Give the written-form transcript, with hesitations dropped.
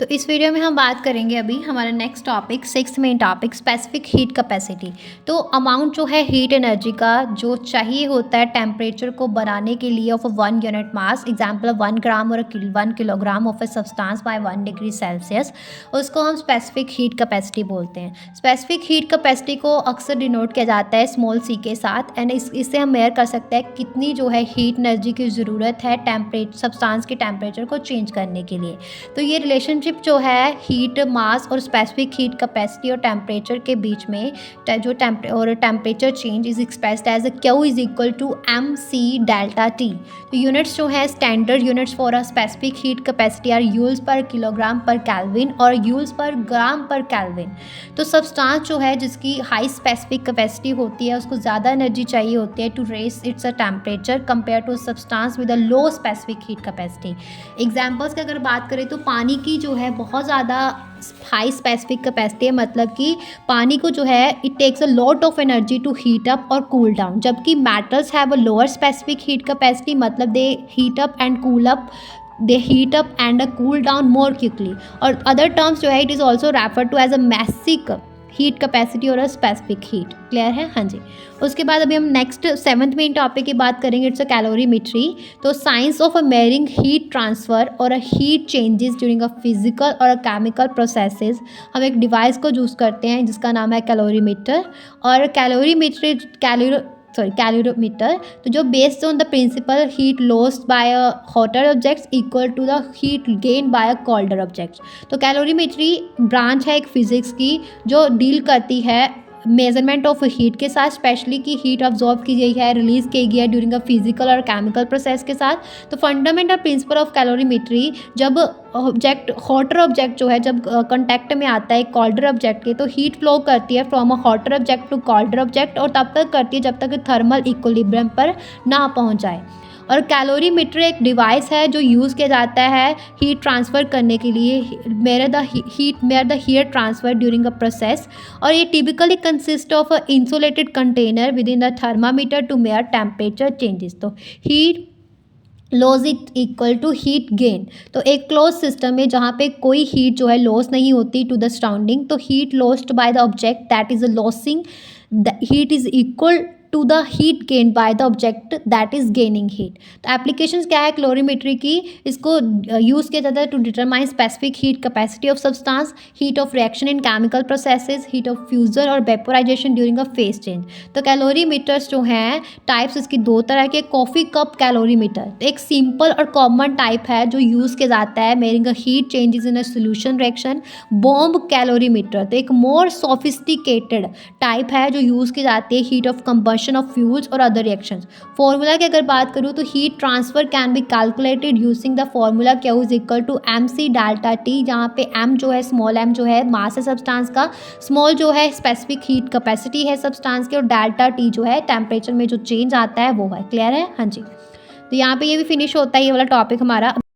तो इस वीडियो में हम बात करेंगे अभी हमारा next topic, sixth main topic, specific heat capacity. तो अमाउंट जो है हीट एनर्जी का जो चाहिए होता है टेम्परेचर को बनाने के लिए ऑफ 1 यूनिट मास, एग्जांपल 1 ग्राम और 1 kilogram of a substance by 1 degree Celsius, उसको हम स्पेसिफिक हीट कैपेसिटी बोलते हैं। स्पेसिफिक हीट कैपेसिटी को अक्सर डिनोट किया जाता है स्मॉल सी के साथ, एंड इससे हम मेयर कर सकते हैं कितनी जो है हीट एनर्जी की ज़रूरत है टेम्परेचर सब्सटेंस के टेम्परेचर को चेंज करने के लिए। तो ये रिलेशनशिप जो है हीट मास और स्पेसिफिक हीट कैपेसिटी और टेम्परेचर के बीच में जो temperature change is expressed as Q is equal to M C delta T. तो यूनिट्स जो है standard units for a specific heat capacity are joules पर किलोग्राम पर केल्विन और यूल्स पर ग्राम पर केल्विन। तो सब्सटेंस जो है जिसकी हाई स्पेसिफिक कैपेसिटी होती है उसको ज़्यादा एनर्जी चाहिए होती है to raise its a temperature compare to substance with a low specific heat capacity. Examples की अगर बात करें तो पानी की जो है बहुत ज़्यादा हाई स्पेसिफिक कैपेसिटी है, मतलब कि पानी को जो है it takes a lot of energy to heat up और कूल डाउन, जबकि metals have a lower specific heat capacity, मतलब they heat up and cool up, they heat up and cool down more quickly. और other terms जो है it is also refer to as a massic heat capacity और a specific heat. Clear है? हाँ जी। उसके बाद अभी हम नेक्स्ट सेवंथ मेन टॉपिक की बात करेंगे, इट्स अ कैलोरीमेट्री। तो science of a measuring heat transfer और a heat changes during a physical और अ केमिकल प्रोसेसेस। हम एक डिवाइस को यूज़ करते हैं जिसका नाम है कैलोरीमीटर, और कैलोरीमीटर तो जो based on the principle heat lost by a hotter objects equal to the heat gain by a colder objects. तो कैलोरीमेट्री ब्रांच है एक फिजिक्स की जो डील करती है मेजरमेंट ऑफ हीट के साथ, स्पेशली कि हीट ऑब्जॉर्ब की गई है, रिलीज की गई है ड्यूरिंग अ फिजिकल और केमिकल प्रोसेस के साथ। तो फंडामेंटल प्रिंसिपल ऑफ कैलोरीमेट्री, जब ऑब्जेक्ट हॉटर ऑब्जेक्ट जो है जब कांटेक्ट में आता है कोल्डर ऑब्जेक्ट के, तो हीट फ्लो करती है from a hotter object to colder object, और तब तक करती है जब तक थर्मल इक्विलिब्रियम पर ना पहुंच जाए। और कैलोरीमीटर एक डिवाइस है जो यूज़ किया जाता है हीट ट्रांसफ़र करने के लिए, measure the heat transfer during a process. और ये typically consist of a insulated container within the thermometer to measure temperature changes. तो heat loss it equal to heat gain. तो एक क्लोज सिस्टम में जहाँ पे कोई हीट जो है लॉस नहीं होती टू द सराउंडिंग, तो heat lost by the object that is losing the heat is equal to the heat gain by the object that is gaining heat. तो एप्लीकेशंस क्या है कैलोरीमेट्री की, इसको यूज़ किया जाता है to determine specific heat capacity of substance, heat of reaction in chemical processes, heat of fusion और vaporisation during a phase change. तो कैलोरीमीटर्स जो हैं टाइप्स इसकी दो तरह के, कॉफ़ी कप कैलोरीमीटर तो एक सिंपल और कॉमन टाइप है जो यूज़ किया जाता है मेयरिंग अ heat changes in a solution reaction. Bomb calorimeter तो एक मोर सोफिस्टिकेटेड टाइप है जो यूज़ की जाती है heat of combustion of fuels और अदर रिएक्शंस। फॉर्मूला की अगर बात करूँ तो heat transfer can be calculated using the formula Q is equal to M C delta T, जहाँ पे एम जो है स्मॉल एम जो है मास है सब्सटेंस का, स्मॉल जो है स्पेसिफिक हीट कैपेसिटी है सब्सटेंस की, और डेल्टा टी जो है टेम्परेचर में जो चेंज आता है वो है। क्लियर है? हाँ जी। तो यहाँ पे ये भी फिनिश होता है ये वाला टॉपिक हमारा।